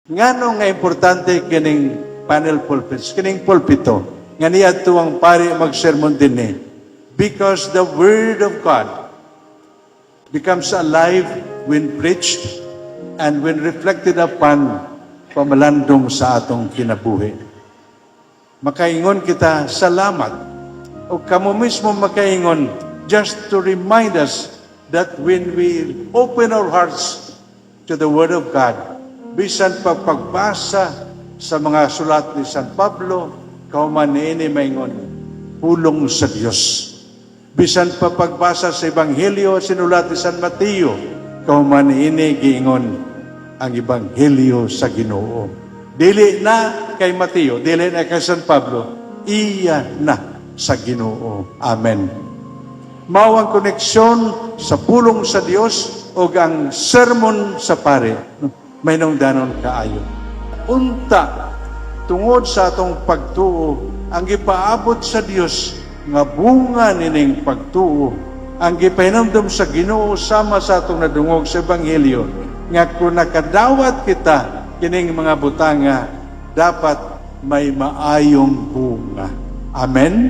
Ngano nga importante kining panel pulpits, kining pulpito, nga niya tuwang pari mag-sermon din eh. Because the Word of God becomes alive when preached and when reflected upon pamalandong sa atong kinabuhi. Makaingon kita, salamat. O kamo mismo makaingon, just to remind us that when we open our hearts to the Word of God, bisan pagbasa sa mga sulat ni San Pablo, kauman niini maingon, pulong sa Diyos. Bisan pagbasa sa Ebanghelyo, sinulat ni San Mateo, kauman niini giingon, ang Ebanghelyo sa Ginoo. Dili na kay Mateo, dili na kay San Pablo, iya na sa Ginoo. Amen. Mao ang koneksyon sa pulong sa Dios o ang sermon sa pare. May nungdanon kaayo. Unta, tungod sa atong pagtuo, ang gipaabot sa Dios nga bunga nining pagtuo, ang gipahinumdum sa Ginoo sama sa atong nadungog sa Ebanghelyo, nga kung nakadawat kita kining mga butanga, dapat may maayong bunga. Amen?